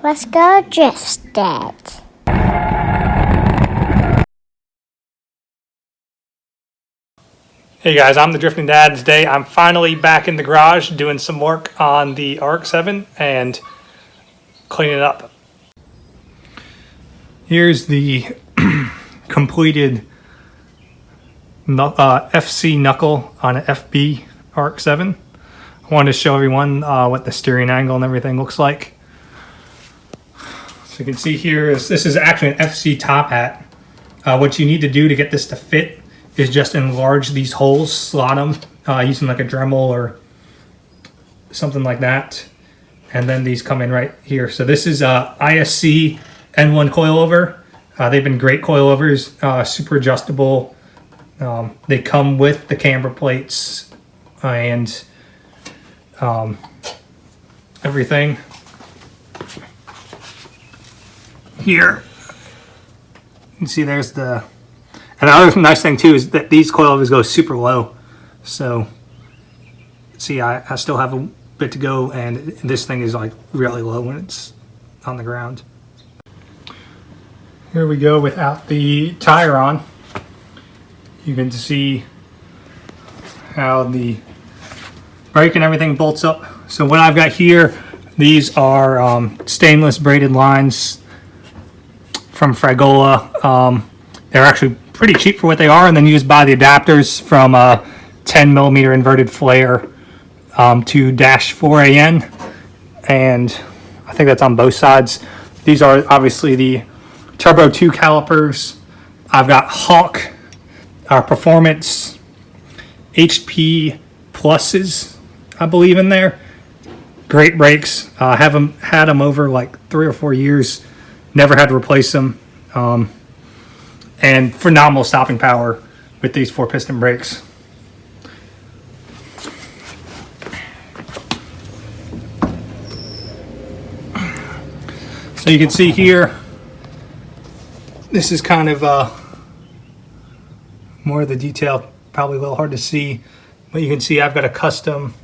Let's go drift it. Hey guys, I'm the Drifting Dad. Today I'm finally back in the garage doing some work on the RX7 and cleaning it up. Here's the completed FC Knuckle on an FB RX7. I wanted to show everyone what the steering angle and everything looks like. So you can see here, this is actually an FC top hat. What you need to do to get this to fit is just enlarge these holes, slot them using like a Dremel or something like that. And then these come in right here. So this is ISC N1 Coilover. They've been great coilovers, super adjustable. They come with the camber plates and everything. Here, you can see there's the... And the other nice thing too is that these coilovers go super low. So, see, I still have a bit to go, and this thing is like really low when it's on the ground. Here we go without the tire on. You can see how the brake and everything bolts up. So what I've got here, these are stainless braided lines from Fragola. They're actually pretty cheap for what they are, and then you just buy the adapters from a 10mm inverted flare to -4AN, and I think that's on both sides. These are obviously the Turbo 2 calipers. I've got Hawk Performance HP Pluses, I believe, in there. Great brakes. Had them over like 3 or 4 years. Never had to replace them. And phenomenal stopping power with these 4-piston brakes. So you can see here, this is kind of more of the detail, probably a little hard to see, but you can see I've got a custom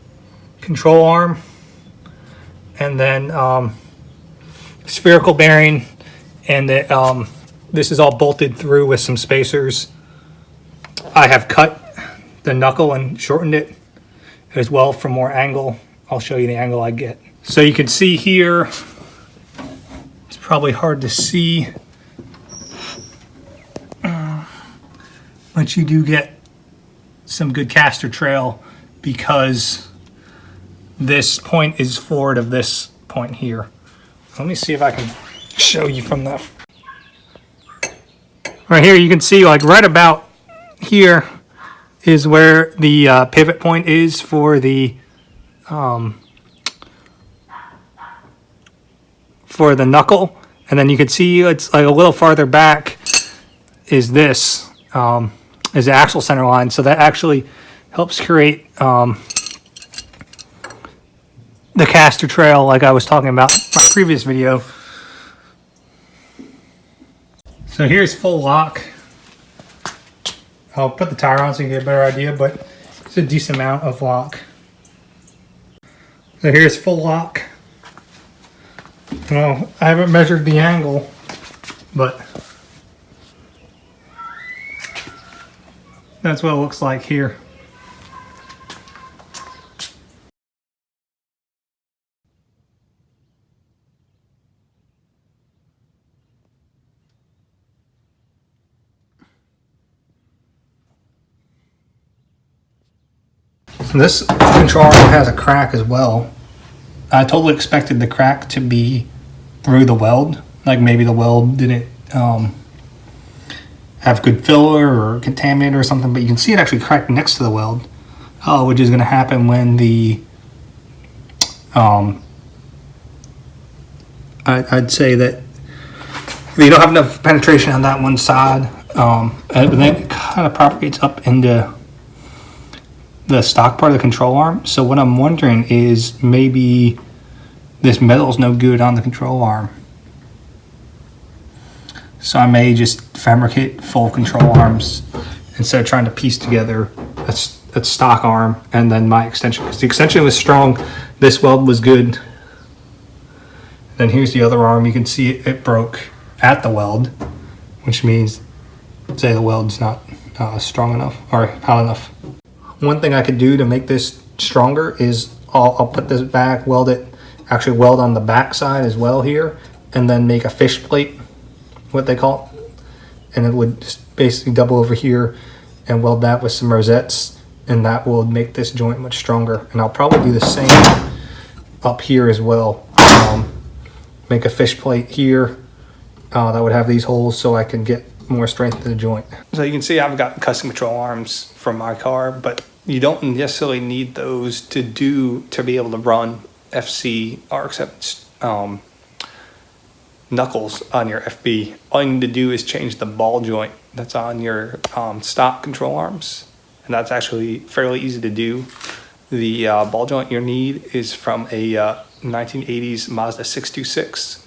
control arm and then spherical bearing, and this is all bolted through with some spacers. I have cut the knuckle and shortened it as well for more angle. I'll show you the angle I get. So you can see here, it's probably hard to see, but you do get some good caster trail because this point is forward of this point here. Let me see if I can show you from the... Right here, you can see like right about here is where the pivot point is for the knuckle, and then you can see it's like a little farther back is this is the axle center line. So that actually helps create the caster trail, like I was talking about in my previous video. So here's full lock. I'll put the tire on so you get a better idea, but it's a decent amount of lock. So here's full lock. Well, I haven't measured the angle, but that's what it looks like here. This control arm has a crack as well. I totally expected the crack to be through the weld. Like maybe the weld didn't have good filler or contaminant or something, but you can see it actually cracked next to the weld, which is going to happen when the I'd say that if you don't have enough penetration on that one side, and then it kind of propagates up into the stock part of the control arm. So what I'm wondering is maybe this metal is no good on the control arm. So I may just fabricate full control arms instead of trying to piece together a stock arm and then my extension. Because the extension was strong, this weld was good, Then here's the other arm. You can see it broke at the weld, which means, say, the weld's not strong enough or hot enough. One thing I could do to make this stronger is I'll put this back, weld it, actually weld on the back side as well here, and then make a fish plate, what they call it. And it would just basically double over here and weld that with some rosettes, and that will make this joint much stronger. And I'll probably do the same up here as well. Make a fish plate here that would have these holes so I can get more strength to the joint. So you can see I've got custom control arms from my car, but you don't necessarily need those to be able to run FC RX7 knuckles on your FB. All you need to do is change the ball joint that's on your stock control arms, and that's actually fairly easy to do. The ball joint you need is from a 1980s Mazda 626,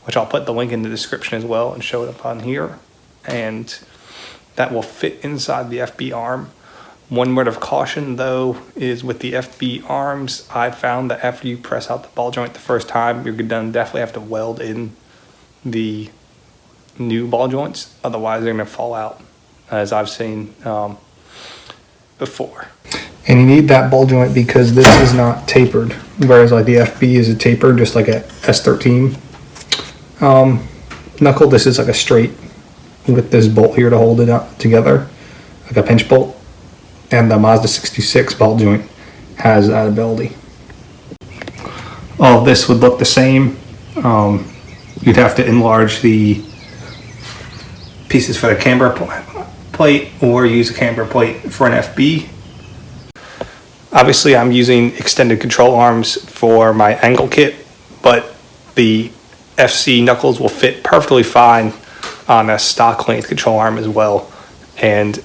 which I'll put the link in the description as well and show it up on here, and that will fit inside the FB arm. One word of caution though is with the FB arms, I found that after you press out the ball joint the first time, you're gonna definitely have to weld in the new ball joints, otherwise they're gonna fall out, as I've seen before. And you need that ball joint because this is not tapered, whereas like the FB is a taper, just like a S13 knuckle. This is like a straight with this bolt here to hold it up together, like a pinch bolt. And the Mazda 66 ball joint has that ability. All of this would look the same. You'd have to enlarge the pieces for the camber plate or use a camber plate for an FB. Obviously I'm using extended control arms for my angle kit, but the FC knuckles will fit perfectly fine on a stock length control arm as well. And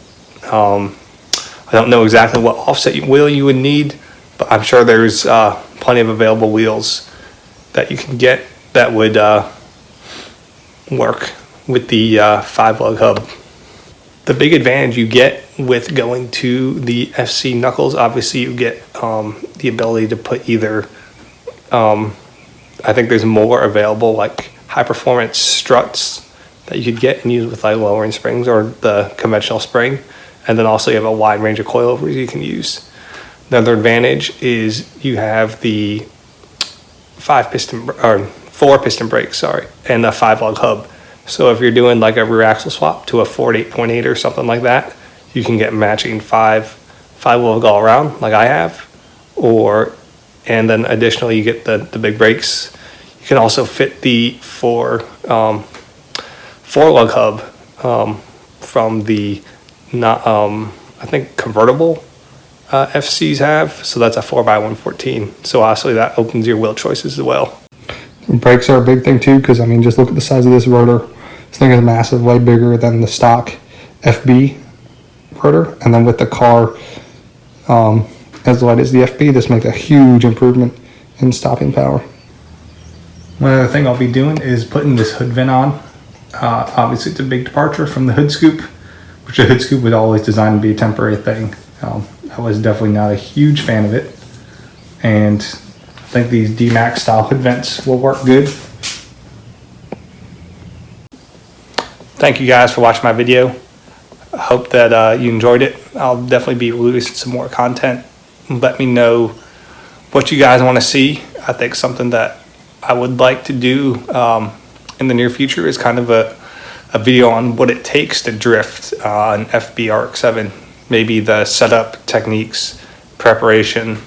I don't know exactly what offset wheel you would need, but I'm sure there's plenty of available wheels that you can get that would work with the 5-lug hub. The big advantage you get with going to the FC knuckles, obviously you get the ability to put either, I think there's more available like high performance struts that you could get and use with like lowering springs or the conventional spring. And then also you have a wide range of coilovers you can use. Another advantage is you have the 4-piston brakes, and a 5-lug hub. So if you're doing like a rear axle swap to a Ford 8.8 or something like that, you can get matching 5-lug all around like I have, and then additionally you get the big brakes. You can also fit the 4-lug hub from the I think convertible FCs have, so that's a 4x114. So obviously that opens your wheel choices as well. Brakes are a big thing too, because I mean, just look at the size of this rotor. This thing is massive, way bigger than the stock FB rotor, and then with the car as light as the FB, this makes a huge improvement in stopping power. One other thing I'll be doing is putting this hood vent on. Obviously it's a big departure from the hood scoop, which the hood scoop was always designed to be a temporary thing. I was definitely not a huge fan of it, and I think these D-Max style hood vents will work good. Thank you guys for watching my video. I hope that you enjoyed it. I'll definitely be releasing some more content. Let me know what you guys want to see. I think something that I would like to do in the near future is kind of a video on what it takes to drift an FB RX7. Maybe the setup techniques, preparation,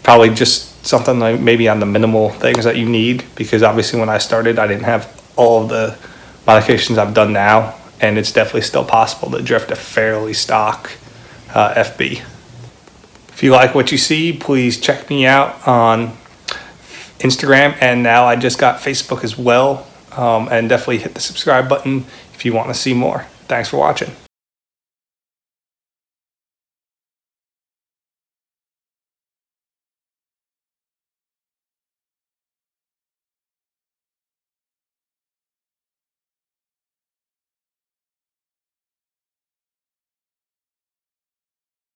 probably just something like maybe on the minimal things that you need, because obviously when I started I didn't have all of the modifications I've done now, and it's definitely still possible to drift a fairly stock FB. If you like what you see, please check me out on Instagram, and now I just got Facebook as well, and definitely hit the subscribe button if you want to see more. Thanks for watching.